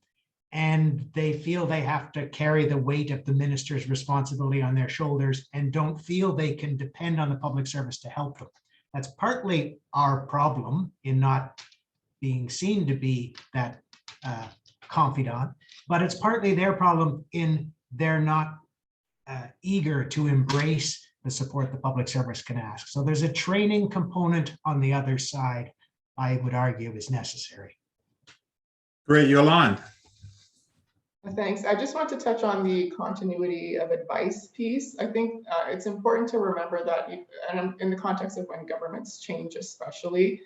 and they feel they have to carry the weight of the minister's responsibility on their shoulders and don't feel they can depend on the public service to help them. That's partly our problem in not being seen to be that confidant, but it's partly their problem in they're not eager to embrace the support the public service can ask. So there's a training component on the other side, I would argue, is necessary. Great, Yolanda. Thanks. I just want to touch on the continuity of advice piece. I think it's important to remember that, and in the context of when governments change especially,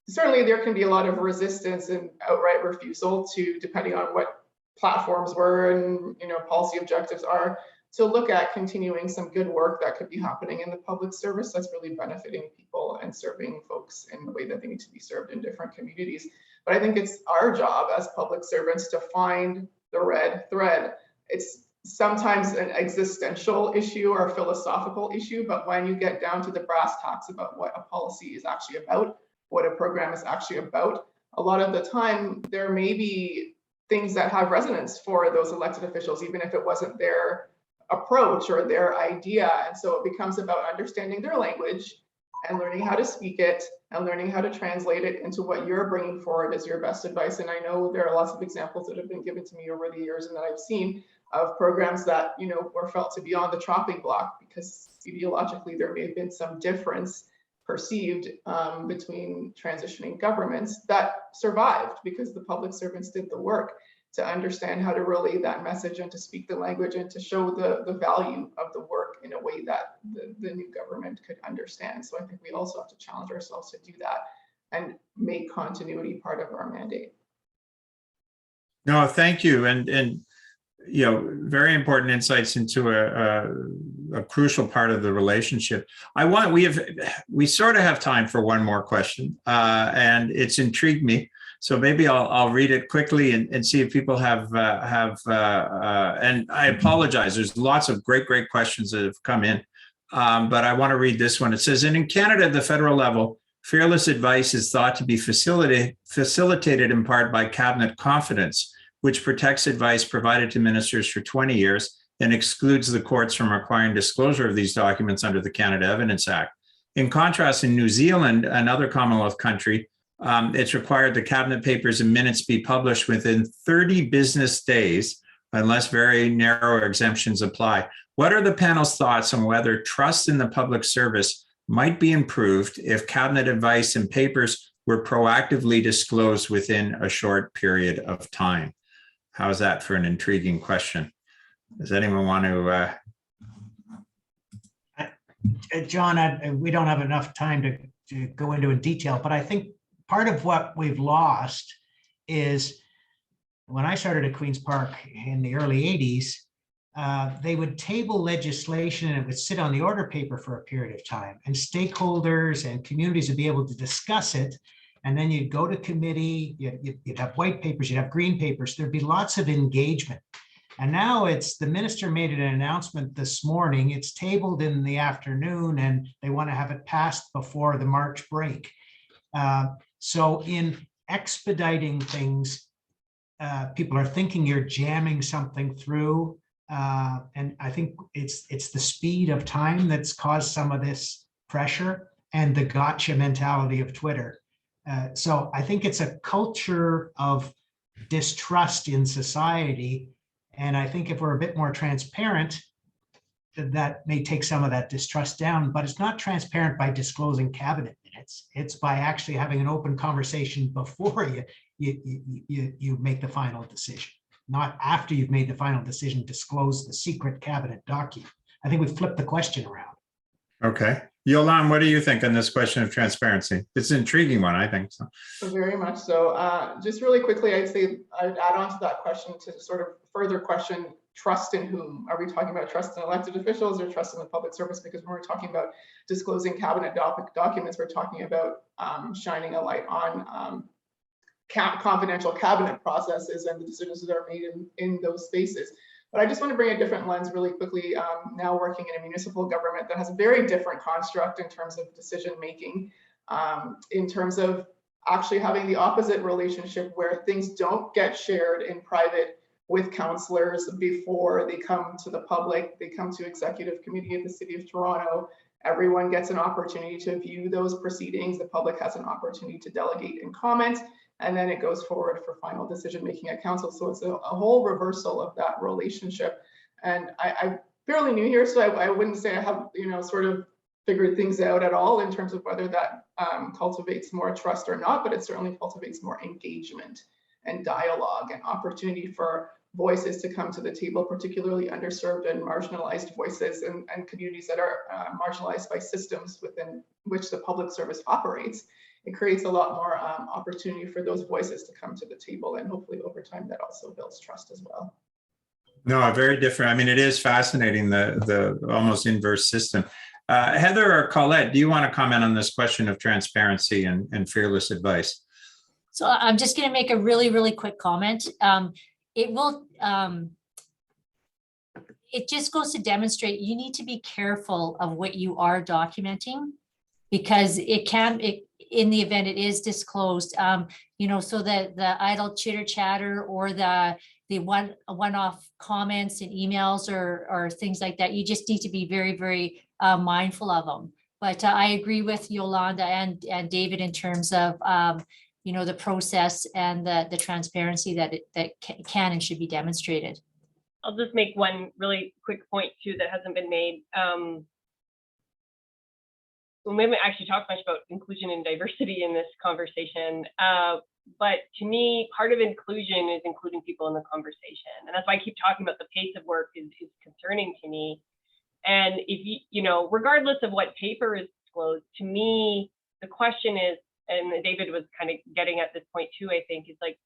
certainly there can be a lot of resistance and outright refusal to, depending on what platforms were and policy objectives are, to look at continuing some good work that could be happening in the public service that's really benefiting people and serving folks in the way that they need to be served in different communities. But I think it's our job as public servants to find the red thread. It's sometimes an existential issue or a philosophical issue, but when you get down to the brass tacks about what a policy is actually about, what a program is actually about, a lot of the time there may be things that have resonance for those elected officials, even if it wasn't their approach or their idea. And so it becomes about understanding their language and learning how to speak it and learning how to translate it into what you're bringing forward as your best advice. And I know there are lots of examples that have been given to me over the years and that I've seen of programs that were felt to be on the chopping block because ideologically there may have been some difference perceived between transitioning governments that survived because the public servants did the work to understand how to relay that message and to speak the language and to show the value of the work in a way that the new government could understand. So I think we also have to challenge ourselves to do that and make continuity part of our mandate. No, thank you. And very important insights into a crucial part of the relationship. We sort of have time for one more question, and it's intrigued me. So maybe I'll read it quickly and see if people have and I apologize. There's lots of great questions that have come in, but I want to read this one. It says, in Canada at the federal level, fearless advice is thought to be facilitated in part by cabinet confidence, which protects advice provided to ministers for 20 years and excludes the courts from requiring disclosure of these documents under the Canada Evidence Act. In contrast, in New Zealand, another Commonwealth country, it's required the cabinet papers and minutes be published within 30 business days, unless very narrow exemptions apply. What are the panel's thoughts on whether trust in the public service might be improved if cabinet advice and papers were proactively disclosed within a short period of time? How's that for an intriguing question? Does anyone want to? John, we don't have enough time to go into in detail, but I think part of what we've lost is when I started at Queen's Park in the early 80s, they would table legislation and it would sit on the order paper for a period of time, and stakeholders and communities would be able to discuss it. And then you'd go to committee, you'd have white papers, you'd have green papers, there'd be lots of engagement. And now it's the minister made an announcement this morning, it's tabled in the afternoon and they want to have it passed before the March break. So in expediting things, people are thinking you're jamming something through. And I think it's the speed of time that's caused some of this pressure and the gotcha mentality of Twitter. So I think it's a culture of distrust in society. And I think if we're a bit more transparent, that may take some of that distrust down, but it's not transparent by disclosing cabinet minutes. It's by actually having an open conversation before you make the final decision, not after you've made the final decision, disclose the secret cabinet document. I think we've flipped the question around. Okay. Yolande, what do you think on this question of transparency? It's an intriguing one, I think. So. Very much so. Just really quickly, I'd add on to that question to sort of further question trust in whom. Are we talking about trust in elected officials or trust in the public service? Because when we're talking about disclosing cabinet documents, we're talking about shining a light on confidential cabinet processes and the decisions that are made in those spaces. But I just want to bring a different lens really quickly, now working in a municipal government that has a very different construct in terms of decision making, in terms of actually having the opposite relationship where things don't get shared in private with councillors before they come to the public. They come to executive committee of the City of Toronto. Everyone gets an opportunity to view those proceedings. The public has an opportunity to delegate and comment, and then it goes forward for final decision making at council. So it's a whole reversal of that relationship. And I'm fairly new here, so I wouldn't say I have, sort of figured things out at all in terms of whether that cultivates more trust or not, but it certainly cultivates more engagement and dialogue and opportunity for voices to come to the table, particularly underserved and marginalized voices and communities that are marginalized by systems within which the public service operates. It creates a lot more opportunity for those voices to come to the table, and hopefully over time that also builds trust as well. No, very different. I mean, it is fascinating, the almost inverse system. Heather or Colette, do you want to comment on this question of transparency and fearless advice? So I'm just going to make a really, really quick comment. It just goes to demonstrate you need to be careful of what you are documenting, because in the event it is disclosed, so that the idle chitter chatter or the one-off comments and emails or things like that, you just need to be very, very mindful of them. But I agree with Yolanda and David in terms of the process and the transparency that can and should be demonstrated. I'll just make one really quick point too that hasn't been made. We haven't actually talked much about inclusion and diversity in this conversation, but to me, part of inclusion is including people in the conversation, and that's why I keep talking about the pace of work is concerning to me. And if regardless of what paper is disclosed, to me, the question is, and David was kind of getting at this point too, I think, is like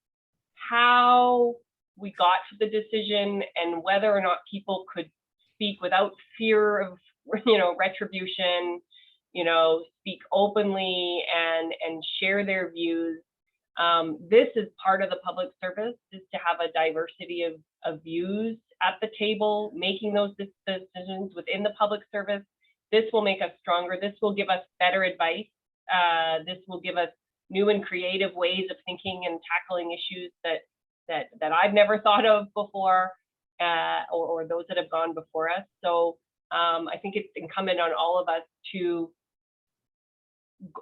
how we got to the decision and whether or not people could speak without fear of, retribution, speak openly and share their views. This is part of the public service, is to have a diversity of views at the table, making those decisions within the public service. This will make us stronger. This will give us better advice. This will give us new and creative ways of thinking and tackling issues that I've never thought of before, or those that have gone before us. So I think it's incumbent on all of us to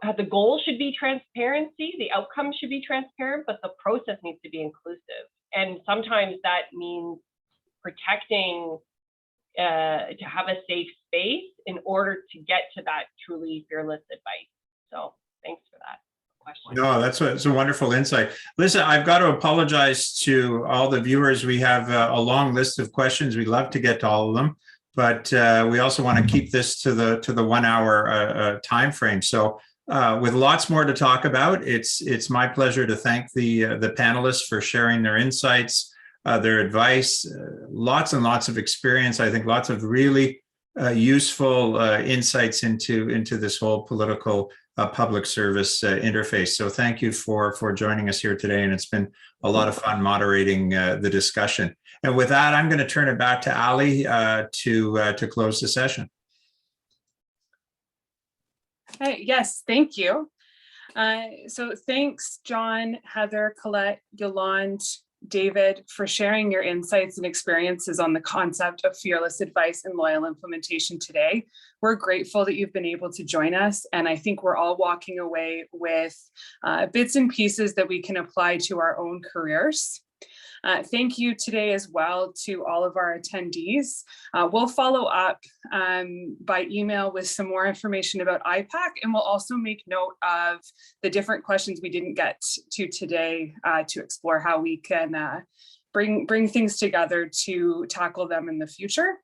have, the goal should be transparency, the outcome should be transparent, but the process needs to be inclusive. And sometimes that means protecting to have a safe space in order to get to that truly fearless advice. So thanks for that question. No, it's a wonderful insight. Listen, I've got to apologize to all the viewers. We have a long list of questions. We'd love to get to all of them, but we also want to keep this to the 1 hour time frame. So with lots more to talk about, it's my pleasure to thank the panelists for sharing their insights, their advice, lots and lots of experience. I think lots of really useful insights into this whole political public service interface. So thank you for joining us here today. And it's been a lot of fun moderating the discussion. And with that, I'm going to turn it back to Ali to close the session. Yes, thank you. So thanks, John, Heather, Colette, Yolande, David, for sharing your insights and experiences on the concept of fearless advice and loyal implementation today. We're grateful that you've been able to join us, and I think we're all walking away with bits and pieces that we can apply to our own careers. Thank you today as well to all of our attendees. We'll follow up by email with some more information about IPAC, and we'll also make note of the different questions we didn't get to today to explore how we can bring things together to tackle them in the future.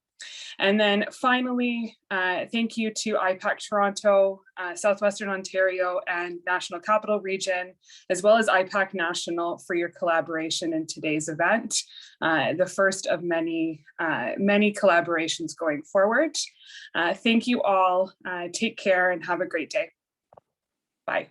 And then finally, thank you to IPAC Toronto, Southwestern Ontario and National Capital Region, as well as IPAC National for your collaboration in today's event, the first of many collaborations going forward. Thank you all. Take care and have a great day. Bye.